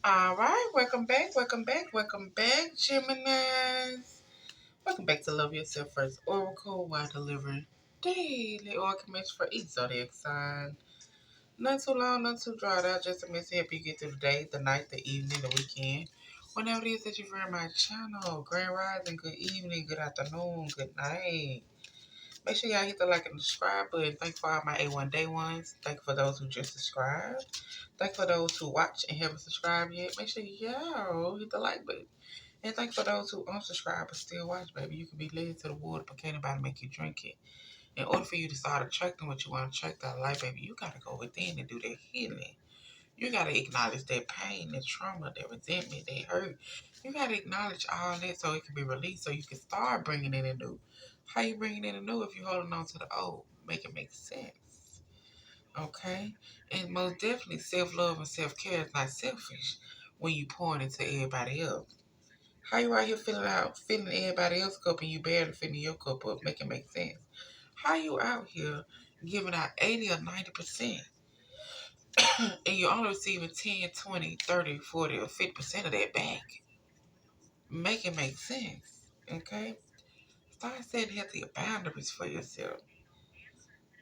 All right, welcome back, Geminis. Welcome back to Love Yourself First Oracle while delivering daily oracle message for each zodiac sign. Not too long, not too drawn out, just a message to help you get through the day, the night, the evening, the weekend. Whenever it is that you're in my channel, grand rising, good evening, good afternoon, good night. Make sure y'all hit the like and subscribe button. Thank you for all my A1 day ones. Thank you for those who just subscribed. Thank you for those who watch and haven't subscribed yet. Make sure y'all hit the like button. And thank you for those who unsubscribe but still watch, baby. You can be led to the water, but can't nobody make you drink it. In order for you to start attracting what you want to attract out of life, baby, you gotta go within and do that healing. You gotta acknowledge that pain, that trauma, that resentment, that hurt. You gotta acknowledge all that so it can be released, so you can start bringing in the new. How you bringing in the new if you're holding on to the old? Make it make sense. Okay? And most definitely, self-love and self-care is not selfish when you pour into everybody else. How you out here filling everybody else's cup and you barely filling your cup up? Make it make sense. How you out here giving out 80 or 90% and you're only receiving 10, 20, 30, 40, or 50% of that back? Make it make sense. Okay? Start setting healthy boundaries for yourself.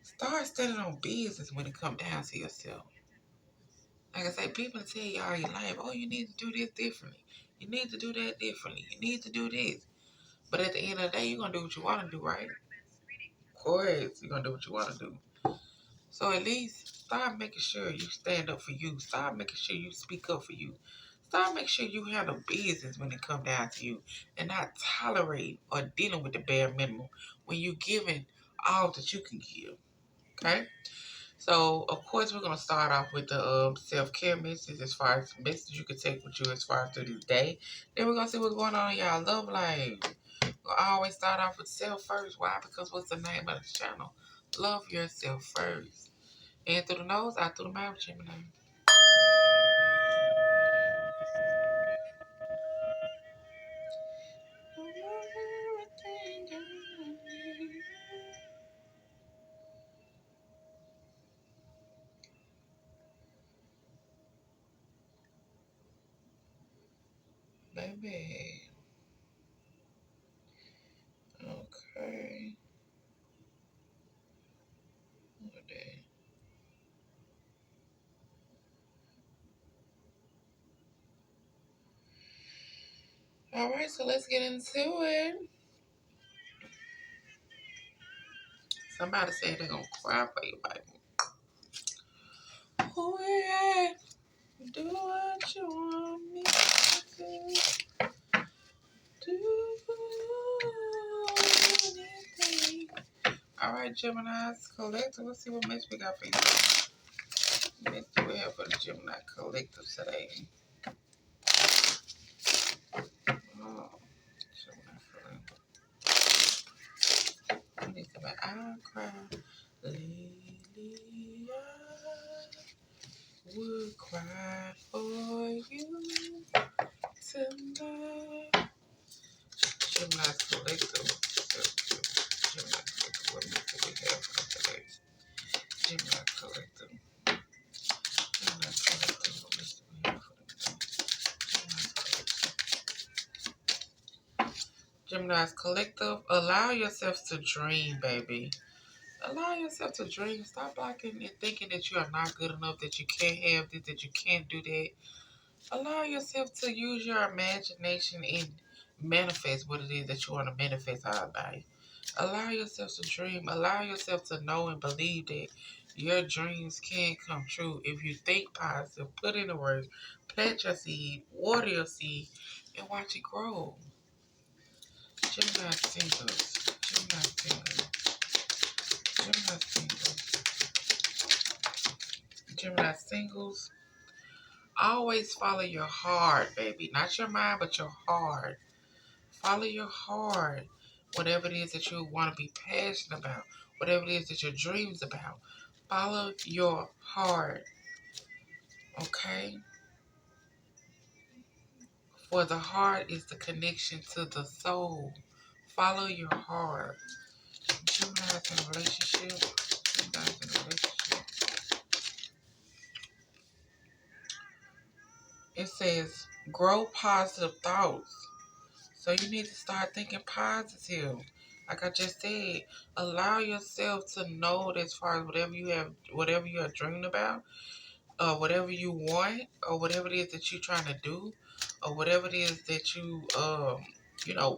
Start standing on business when it comes down to yourself. Like I say, people tell you all your life, oh, you need to do this differently. You need to do that differently. You need to do this. But at the end of the day, you're going to do what you want to do, right? Of course, you're going to do what you want to do. So at least start making sure you stand up for you. Start making sure you speak up for you. Start making sure you handle business when it comes down to you and not tolerate or dealing with the bare minimum when you're giving all that you can give. Okay? So, of course, we're going to start off with the self-care message as far as the message you can take with you as far as through this day. Then we're going to see what's going on in y'all love life. We'll always start off with self first. Why? Because what's the name of the channel? Love yourself first. In through the nose, out through the mouth, Gemini. Baby. Okay. Okay. All right, so let's get into it. Somebody said they're going to cry for you, baby. Oh, yeah. Do what you want me to do. Do anything. All right, Gemini's Collective. Let's see what message we got for you. What do we have for the Gemini Collective today? Oh, Gemini Collective. I need to make I'll cry. Lately, I would cry for you tonight. Gemini Collective. Gemini Collective. What message we have for them today? Gemini Collective. Gemini Collective. What message we have for them today? Gemini's Collective. Allow yourself to dream, baby. Allow yourself to dream. Stop blocking and thinking that you are not good enough, that you can't have this, that you can't do that. Allow yourself to use your imagination and manifest what it is that you want to manifest out of life. Allow yourself to dream. Allow yourself to know and believe that your dreams can come true. If you think positive, put in the work, plant your seed, water your seed, and watch it grow. Gemini singles. Gemini singles. Gemini singles. Gemini singles. Always follow your heart, baby. Not your mind, but your heart. Follow your heart. Whatever it is that you want to be passionate about, whatever it is that your dreams about, follow your heart. Okay? For the heart is the connection to the soul. Follow your heart. Gemini's in a relationship. Gemini's in a relationship. It says grow positive thoughts. So you need to start thinking positive. Like I just said, allow yourself to know that as far as whatever you are dreaming about, whatever you want, or whatever it is that you're trying to do, or whatever it is that you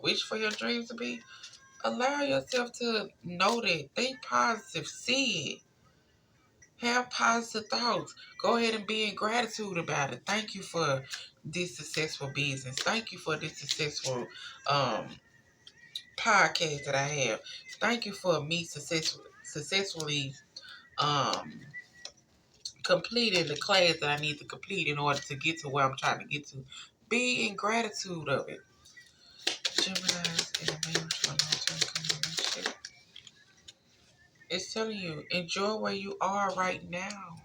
wish for your dreams to be. Allow yourself to know that. Think positive. See it. Have positive thoughts. Go ahead and be in gratitude about it. Thank you for this successful business. Thank you for this successful um, podcast that I have. Thank you for me successfully um, completing the class that I need to complete in order to get to where I'm trying to get to. Be in gratitude of it. Gemini's in a marriage, long-term commitment. It's telling you, enjoy where you are right now.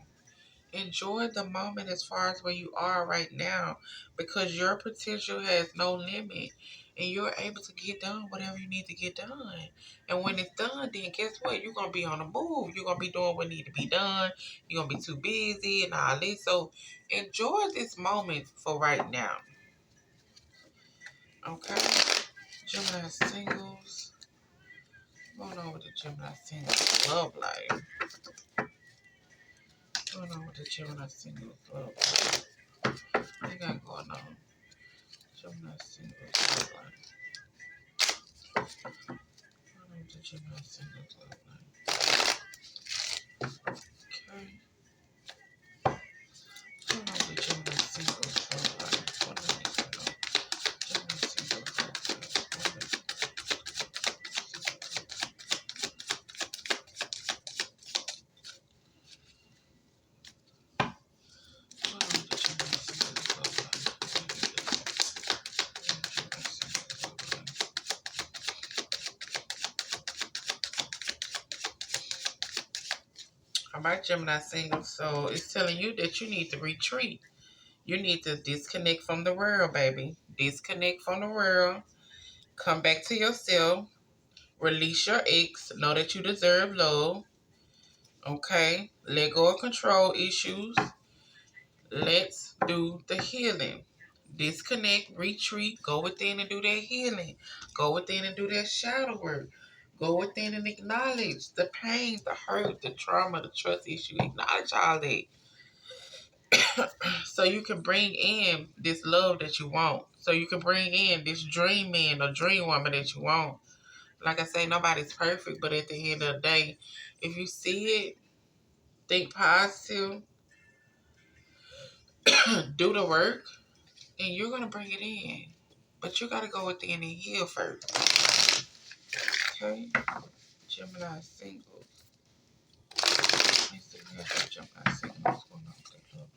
Enjoy the moment as far as where you are right now, because your potential has no limit and you're able to get done whatever you need to get done. And when it's done, then guess what? You're going to be on the move. You're going to be doing what needs to be done. You're going to be too busy and all this. So enjoy this moment for right now. Okay? Gemini singles. Going on with the Gemini singles love life. Going on with the Gemini singles love life. What they got going on? Gemini singles love life. Going on with the Gemini singles love life. Okay. Going on with the Gemini singles love life. What do I need to know? Gemini singles love life. What is it? Going on with the Gemini singles love life. Gemini singles love life. All right, Gemini singles. So it's telling you that you need to retreat. You need to disconnect from the world, baby. Disconnect from the world. Come back to yourself. Release your ex. Know that you deserve love. Okay? Let go of control issues. Let's do the healing. Disconnect, retreat, go within and do that healing. Go within and do that shadow work. Go within and acknowledge the pain, the hurt, the trauma, the trust issue. Acknowledge all that. So you can bring in this love that you want. So you can bring in this dream man or dream woman that you want. Like I say, nobody's perfect, but at the end of the day, if you see it, think positive, do the work, and you're going to bring it in. But you got to go within and heal first. Okay? Gemini singles. Let's see if we have Gemini singles. What's going on with the love life?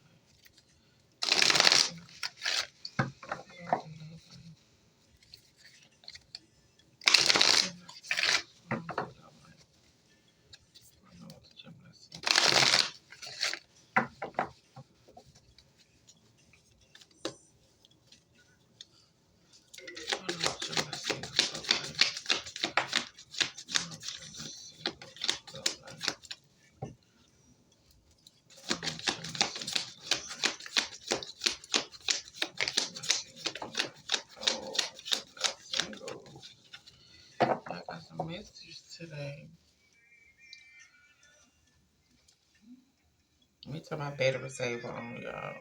I got some messages today. Let me turn my battery saver on, y'all.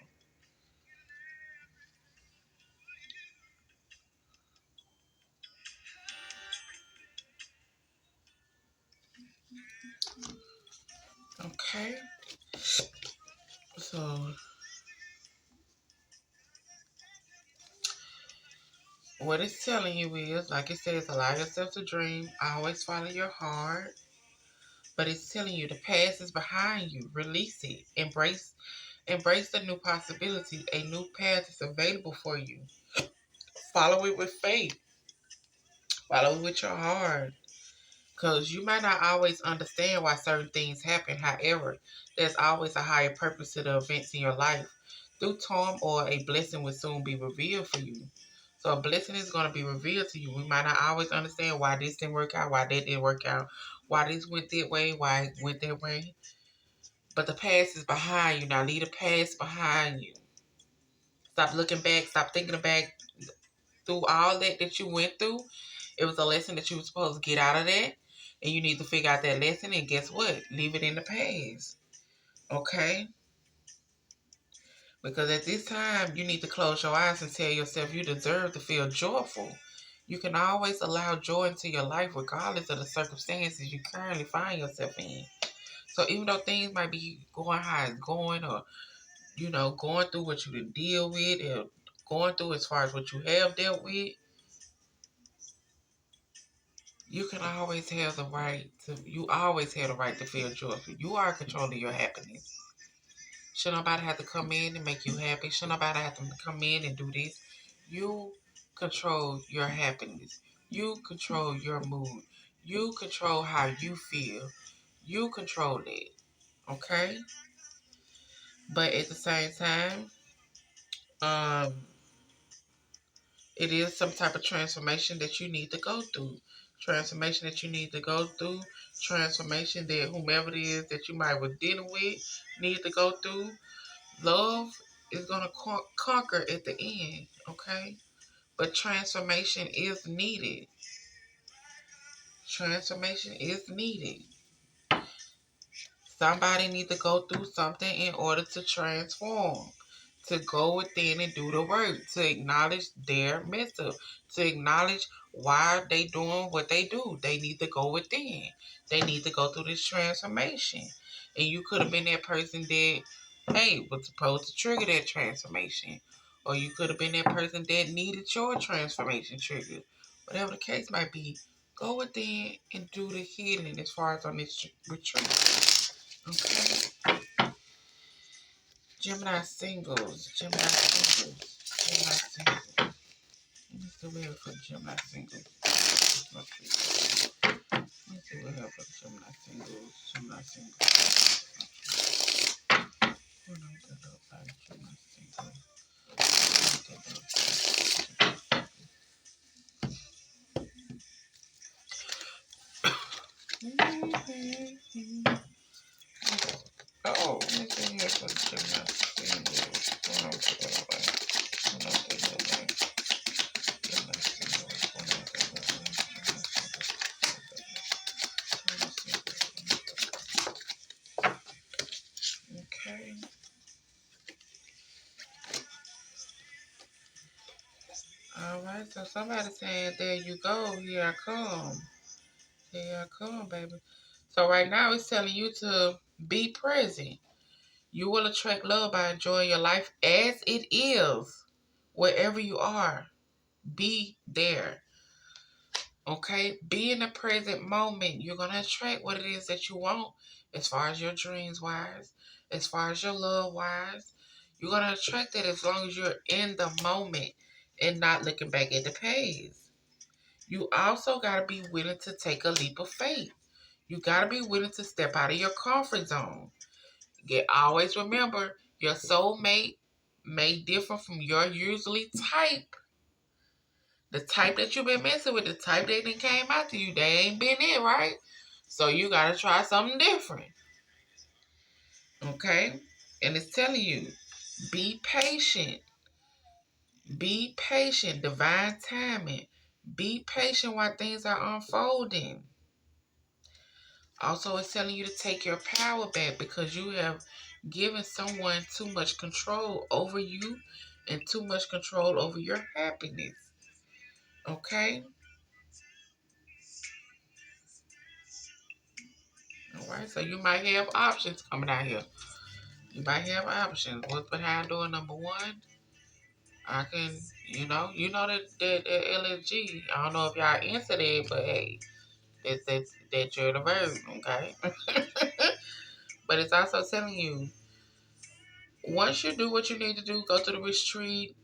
Okay. So, what it's telling you is, like it says, allow yourself to dream. Always follow your heart. But it's telling you the past is behind you. Release it. Embrace the new possibility. A new path is available for you. Follow it with faith. Follow it with your heart. Because you might not always understand why certain things happen. However, there's always a higher purpose to the events in your life. Through time or a blessing will soon be revealed for you. So a blessing is going to be revealed to you. We might not always understand why this didn't work out, why that didn't work out, why this went that way, why it went that way. But the past is behind you. Now leave the past behind you. Stop looking back. Stop thinking back through all that you went through. It was a lesson that you were supposed to get out of that. And you need to figure out that lesson. And guess what? Leave it in the past. Okay? Because at this time, you need to close your eyes and tell yourself you deserve to feel joyful. You can always allow joy into your life regardless of the circumstances you currently find yourself in. So even though things might be going how it's going, or going through what you can deal with, or going through as far as what you have dealt with, you can always have the right to you always have the right to feel joyful. You are controlling your happiness. Should nobody have to come in and make you happy? Should nobody have to come in and do this? You control your happiness. You control your mood. You control how you feel. You control it. Okay? But at the same time, um, it is some type of transformation that you need to go through. Transformation that you need to go through. Transformation that whomever it is that you might be dealing with need to go through. Love is going to conquer at the end, okay? But transformation is needed. Transformation is needed. Somebody needs to go through something in order to transform, to go within and do the work, to acknowledge their mess up, to acknowledge why they doing what they do. They need to go within. They need to go through this transformation. And you could have been that person that, hey, was supposed to trigger that transformation. Or you could have been that person that needed your transformation triggered. Whatever the case might be, go within and do the healing as far as on this retreat. Okay. Gemini singles. Gemini singles. Gemini singles. Let me see what we have for Gemini singles. Let me see what we have for Gemini singles. Gemini singles. What does that look like? Gemini singles. Oh, let me see here for Gemini singles. What does that look like? What does that look like? Gemini singles. What does that look like? Okay. All right. So somebody saying, "There you go. Here I come. Here I come, baby." So right now it's telling you to be present. You will attract love by enjoying your life as it is, wherever you are. Be there. Okay? Be in the present moment. You're going to attract what it is that you want as far as your dreams wise, as far as your love wise. You're going to attract it as long as you're in the moment and not looking back at the past. You also got to be willing to take a leap of faith. You got to be willing to step out of your comfort zone. Always remember, your soulmate may differ from your usually type. The type that you've been messing with, the type that then came out to you, they ain't been it, right? So you got to try something different. Okay? And it's telling you, be patient. Be patient. Divine timing. Be patient while things are unfolding. Also, it's telling you to take your power back because you have given someone too much control over you and too much control over your happiness. Okay? All right, so you might have options coming out here. You might have options. What's behind door number one? I can, that LFG. I don't know if y'all into that, but hey, that's your the verb, okay? But it's also telling you, once you do what you need to do, go to the retreat,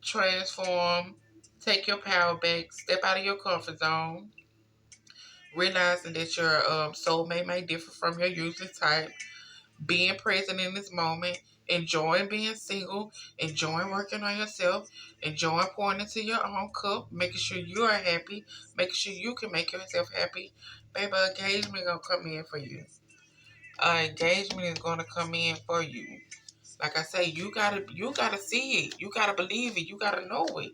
transform, take your power back, step out of your comfort zone, realizing that your soulmate may differ from your usual type, being present in this moment, enjoying being single, enjoying working on yourself, enjoying pouring into your own cup, making sure you are happy, making sure you can make yourself happy. Baby, engagement is going to come in for you. Engagement is going to come in for you. Like I say, you gotta see it. You gotta believe it. You gotta know it.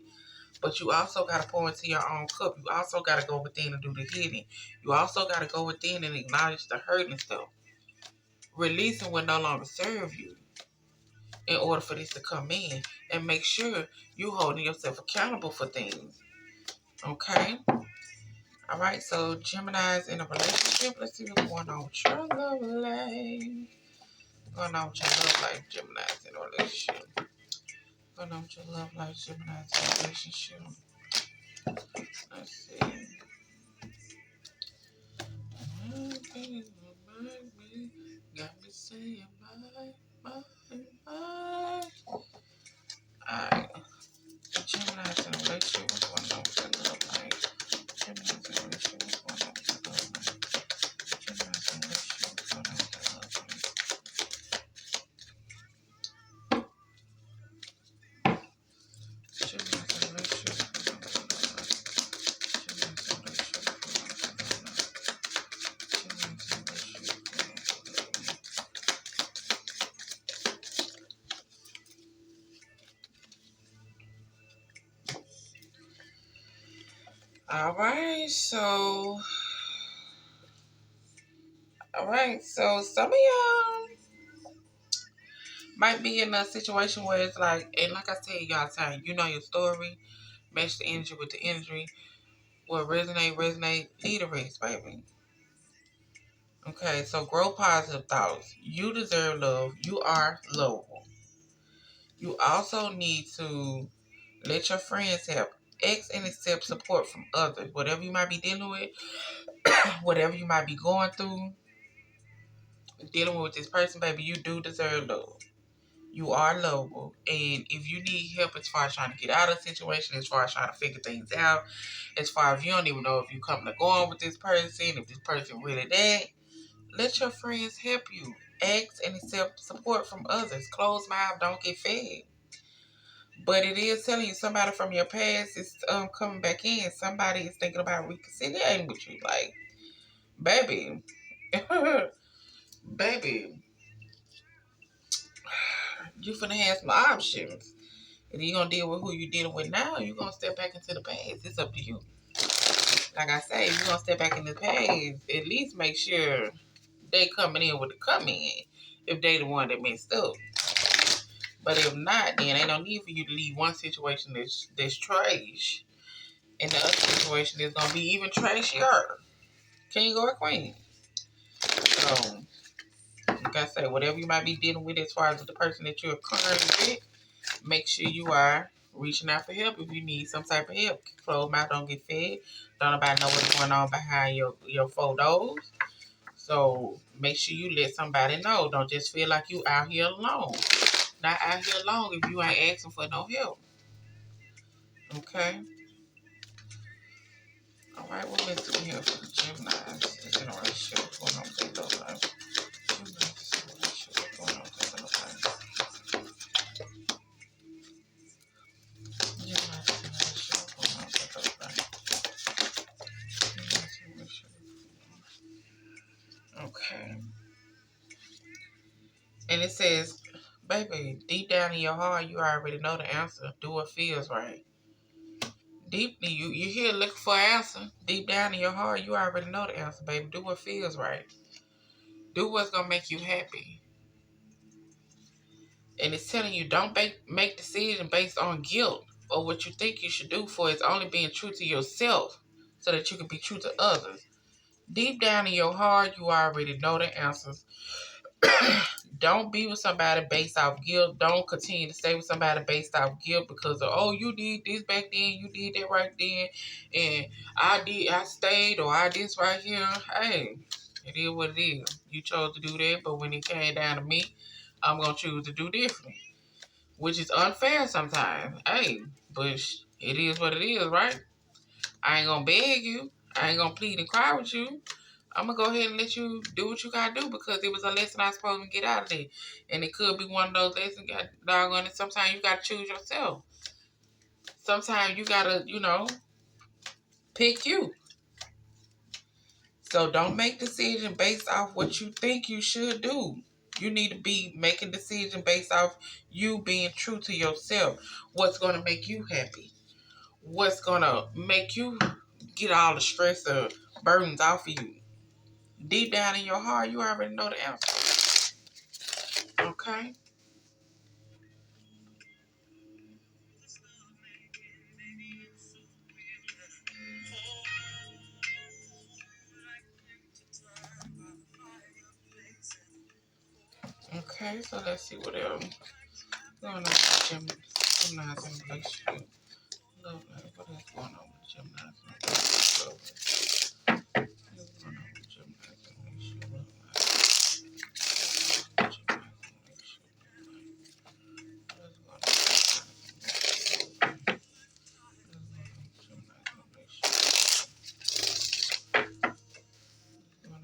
But you also gotta pour into your own cup. You also gotta go within and do the healing. You also gotta go within and acknowledge the hurt and stuff. Releasing what no longer serve you in order for this to come in, and make sure you holding yourself accountable for things. Okay? All right, so Gemini's in a relationship. Let's see what's going on with your love life. Going on with your love life, Gemini's in a relationship. Going on with your love life, Gemini's in a relationship. Let's see. Got me saying bye. Alright. Gemini's in a relationship. What's going on with your love life? Gemini's in a relationship. What's going on with your love life? Gemini's in a relationship. What's going on with your love life? Gemini's in a relationship. What's going on with your love life? Gemini's in a relationship. What's going on with your love life? Gemini's in a relationship. What's going on with your love life? Alright, so some of y'all might be in a situation where it's like, and like I said, y'all time, you know your story, match the energy with the energy. What resonate, lead the rest, baby. Okay, so grow positive thoughts. You deserve love. You are lovable. You also need to let your friends help. Ask and accept support from others. Whatever you might be dealing with, whatever you might be going through, dealing with this person, baby, you do deserve love. You are lovable. And if you need help as far as trying to get out of the situation, as far as trying to figure things out, as far as you don't even know if you coming to go on with this person, if this person really that, let your friends help you. Ask and accept support from others. Closed mouth don't get fed. But it is telling you somebody from your past is coming back in. Somebody is thinking about reconciliating with you. Like, baby, baby, you finna have some options. If you're going to deal with who you're dealing with now, you're going to step back into the past. It's up to you. Like I say, if you're going to step back in the past, at least make sure they coming in with the come in if they the one that messed up. But if not, then ain't no need for you to leave one situation that's trash, and the other situation is going to be even trashier. King or queen. So, like I say, whatever you might be dealing with as far as the person that you're currently with, make sure you are reaching out for help if you need some type of help. Closed mouth don't get fed. Don't nobody know what's going on behind your photos. So make sure you let somebody know. Don't just feel like you out here alone. Not out here alone if you ain't asking for no help. Okay? Alright, what let's do here for the Geminis? It's in a relationship. What's going on with their love life? Geminis is in a relationship. What's going on with their love life? Geminis is in a relationship. What's going on with their love life? Geminis in a relationship. Okay. And it says, baby, deep down in your heart, you already know the answer. Do what feels right. Deeply, you here looking for an answer. Deep down in your heart, you already know the answer, baby. Do what feels right. Do what's going to make you happy. And it's telling you, don't make decisions based on guilt or what you think you should do, for it's only being true to yourself so that you can be true to others. Deep down in your heart, you already know the answers. Don't be with somebody based off guilt. Don't continue to stay with somebody based off guilt because of, oh, you did this back then, you did that right then, and I stayed, or I this right here. Hey, it is what it is. You chose to do that, but when it came down to me, I'm gonna choose to do different, which is unfair sometimes. Hey, but it is what it is, right? I ain't gonna beg you. I ain't gonna plead and cry with you. I'm going to go ahead and let you do what you got to do because it was a lesson I was supposed to get out of there. And it could be one of those lessons, doggone it. Sometimes you got to choose yourself. Sometimes you got to, pick you. So don't make decisions based off what you think you should do. You need to be making decisions based off you being true to yourself. What's going to make you happy? What's going to make you get all the stress or burdens off of you? Deep down in your heart, you already know the answer. Okay? Okay, so let's see what else going on with Gemini's in relationship. Love life. What is going on with Gemini's in relationship? Love life. What's going on with Gemini's in relationship? Love life. Gemini's in relationship. What is going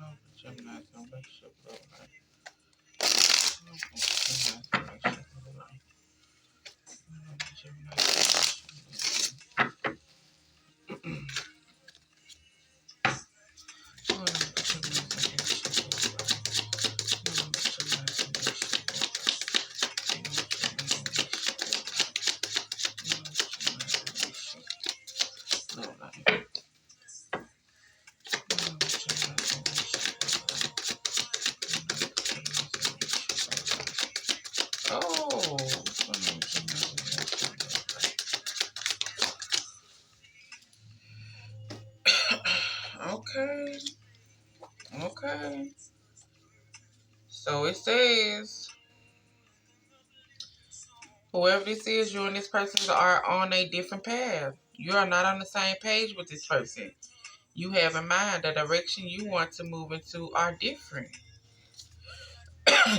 on with Gemini's in relationship? What's going on with Gemini's in relationship? Love life. Gemini's in relationship. Love life. Gemini's in relationship. Oh, okay, okay. So it says, whoever this is, you and this person are on a different path. You are not on the same page with this person. You have in mind the direction you want to move into are different.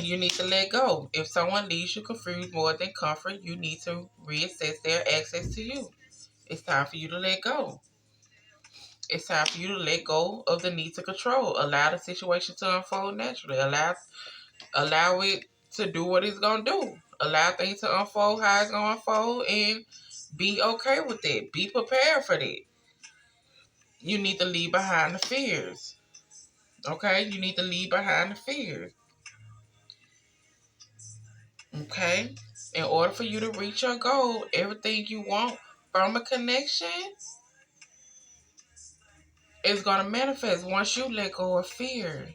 You need to let go. If someone leaves you confused more than comfort, you need to reassess their access to you. It's time for you to let go. It's time for you to let go of the need to control. Allow the situation to unfold naturally. Allow it to do what it's gonna do. Allow things to unfold how it's gonna unfold and be okay with it. Be prepared for that. You need to leave behind the fears. Okay? You need to leave behind the fears. Okay? In order for you to reach your goal, everything you want from a connection is going to manifest once you let go of fear.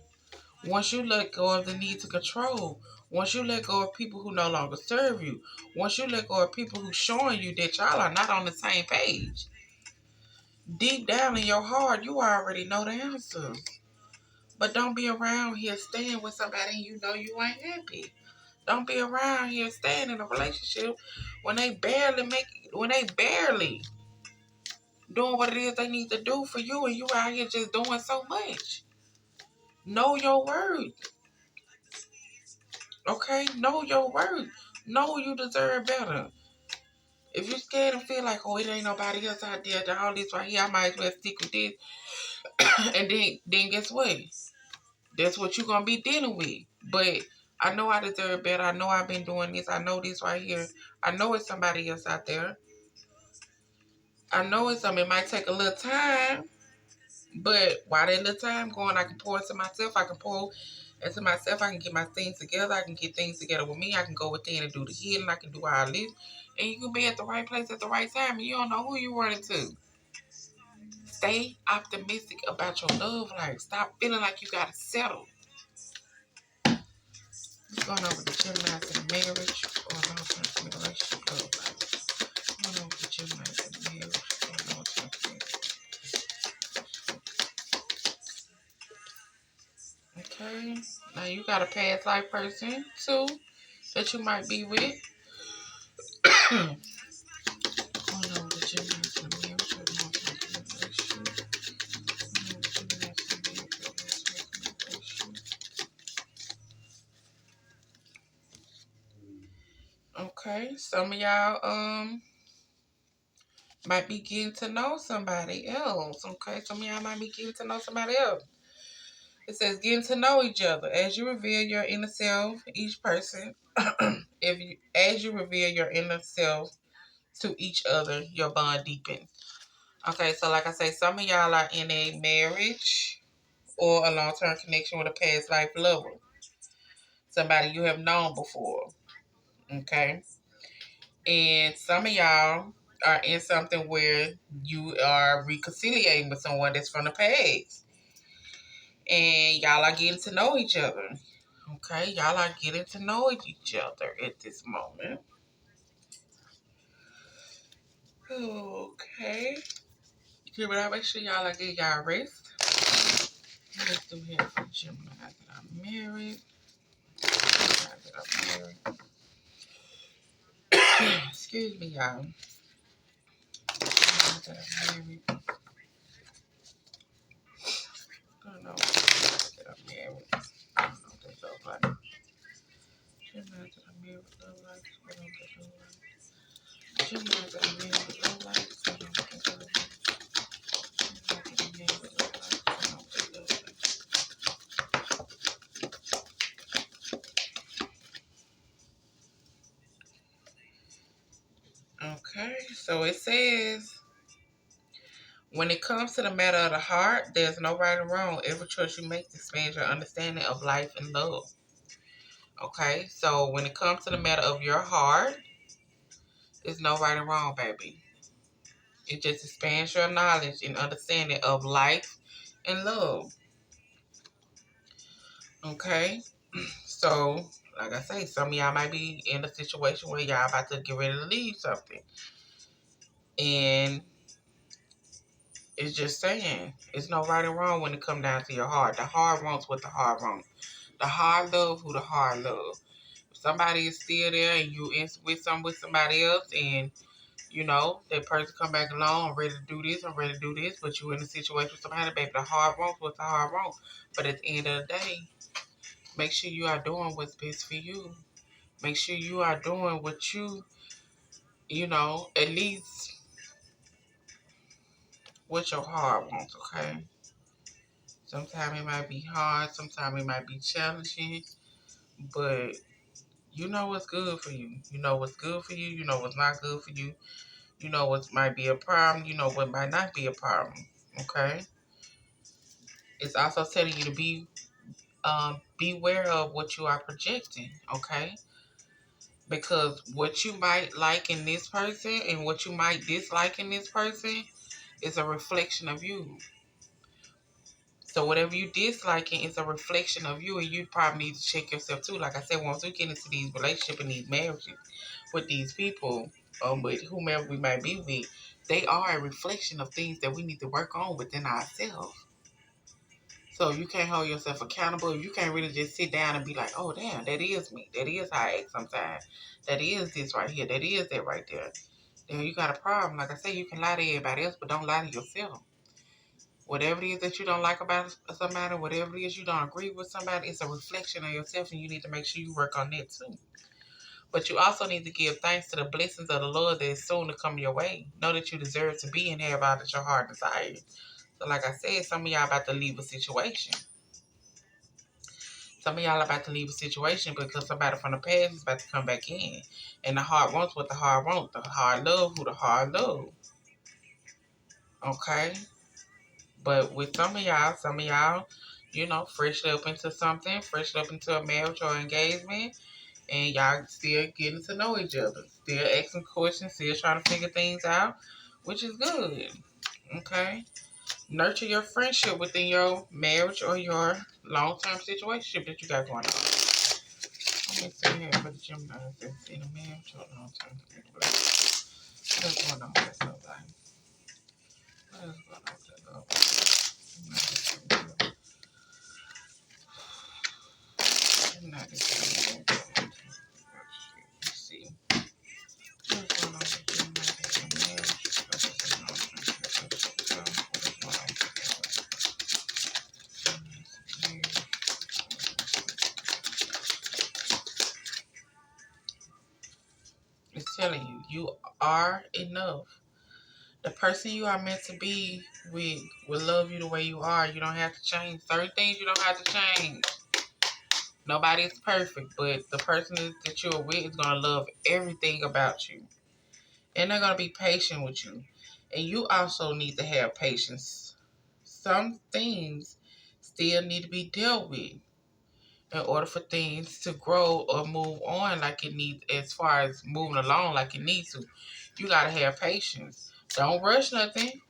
Once you let go of the need to control. Once you let go of people who no longer serve you. Once you let go of people who showing you that y'all are not on the same page. Deep down in your heart, you already know the answer. But don't be around here staying with somebody and you know you ain't happy. Don't be around here staying in a relationship when they barely doing what it is they need to do for you and you out here just doing so much. Know your worth. Okay? Know your worth. Know you deserve better. If you're scared and feel like, oh, it ain't nobody else out there, all this right here, I might as well stick with this. And then guess what? That's what you're gonna be dealing with. But I know I deserve better. I know I've been doing this. I know this right here. I know it's somebody else out there. I know it's something. It might take a little time, but while that little time going, I can pour into myself. I can pour into myself. I can get my things together. I can get things together with me. I can go within and do the healing. I can do all this. And you can be at the right place at the right time, and you don't know who you're running to. Stay optimistic about your love life. Stop feeling like you got to settle. What's going on with the Gemini's in marriage or long-term relationship love life? What's going on with the Gemini's in marriage or long-term relationship? Okay. Now you got a past life person too that you might be with. Going on with the Gemini's in marriage or long-term relationship. Okay, some of y'all might be getting to know somebody else. Okay, some of y'all might be getting to know somebody else. It says getting to know each other as you reveal your inner self. Each person, as you reveal your inner self to each other, your bond deepens. Okay, so like I say, some of y'all are in a marriage or a long-term connection with a past life lover. somebody you have known before. Okay. And some of y'all are in something where you are reconciliating with someone that's from the past. And y'all are getting to know each other. Okay, y'all are getting to know each other at this moment. Okay. Okay, but I make sure y'all are getting y'all rest. Let's do here for Gemini that I'm married. Gemini that I'm married. Excuse me, y'all. Gemini that I'm married. I don't know that I'm married. I don't know what that looks like. Gemini that I'm married look like. What don't that look like? Gemini that I'm married look like. What don't that look like? Gemini that I'm married look like. What don't that look like? Okay, so it says, when it comes to the matter of the heart, there's no right or wrong. Every choice you make expands your understanding of life and love. Okay, so when it comes to the matter of your heart, there's no right or wrong, baby. It just expands your knowledge and understanding of life and love. Okay, so like I say, some of y'all might be in a situation where y'all about to get ready to leave something. And it's just saying, it's no right and wrong when it comes down to your heart. The heart wants what the heart wants. The heart love who the heart love. If somebody is still there and you in with somebody else, and you know that person come back along, I'm ready to do this, I'm ready to do this, but you in a situation with somebody, baby, the heart wants what the heart wants. But at the end of the day, make sure you are doing what's best for you. Make sure you are doing what you know, at least what your heart wants, okay? Sometimes it might be hard, sometimes it might be challenging, but you know what's good for you. You know what's good for you. You know what's not good for you. You know what might be a problem. You know what might not be a problem. Okay? It's also telling you to beware of what you are projecting. Okay? Because what you might like in this person and what you might dislike in this person is a reflection of you. So whatever you disliking is a reflection of you, and you probably need to check yourself too. Like I said, once we get into these relationships and these marriages with these people, with whomever we might be with, they are a reflection of things that we need to work on within ourselves. So you can't hold yourself accountable. You can't really just sit down and be like, oh damn, that is me. That is how I act sometimes. That is this right here. That is that right there. Then you got a problem. Like I said, you can lie to everybody else, but don't lie to yourself. Whatever it is that you don't like about somebody, whatever it is you don't agree with somebody, it's a reflection of yourself, and you need to make sure you work on that too. But you also need to give thanks to the blessings of the Lord that is soon to come your way. Know that you deserve to be and have all that your heart desires. So like I said, some of y'all about to leave a situation. Some of y'all about to leave a situation because somebody from the past is about to come back in. And the heart wants what the heart wants. The heart love who the heart love. Okay? But with some of y'all, you know, fresh up into something, fresh up into a marriage or engagement, and y'all still getting to know each other, still asking questions, still trying to figure things out, which is good. Okay? Nurture your friendship within your marriage or your long-term situation that you got going on. Let me see here for the Gemini that's in a marriage or long-term situation. What's going on with that love life? What is going on with that love life? Gemini that's in a marriage or long-term relationship. Let's see. What's going on with Gemini that's in a marriage versus a long-term relationship? What is going on with that love life? It's telling you, you are enough. The person you are meant to be with will love you the way you are. You don't have to change. Certain things you don't have to change. Nobody is perfect, but the person that you're with is going to love everything about you. And they're going to be patient with you. And you also need to have patience. Some things still need to be dealt with. in order for things to grow or move on like it needs, as far as moving along like it needs to. You gotta have patience. Don't rush nothing.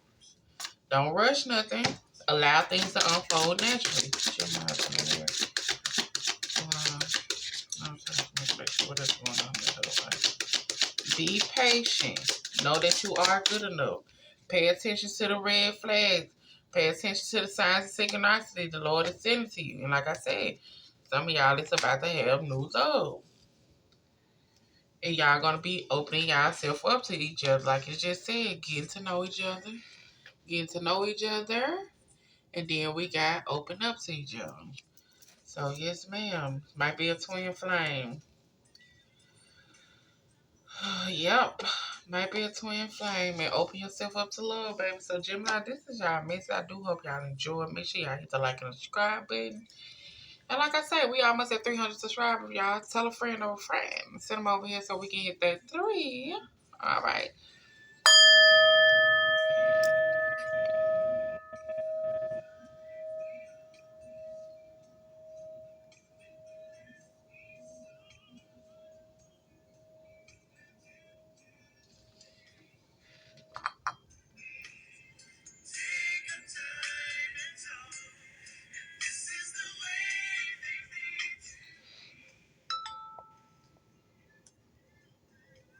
Don't rush nothing. Allow things to unfold naturally. What is going on? Be patient. Know that you are good enough. Pay attention to the red flags. Pay attention to the signs of synchronicity the Lord is sending to you. And like I said, some of y'all is about to have news of. And y'all gonna be opening yourself up to each other. Like it just said, getting to know each other. Getting to know each other. And then we got open up to each other. So yes, ma'am. Might be a twin flame. Yep. Might be a twin flame, and open yourself up to love, baby. So Gemini, this is y'all message. I do hope y'all enjoy. Make sure y'all hit the like and the subscribe button. And like I said, we almost at 300 subscribers, y'all. Tell a friend or a friend. Send them over here so we can hit that 3. All right.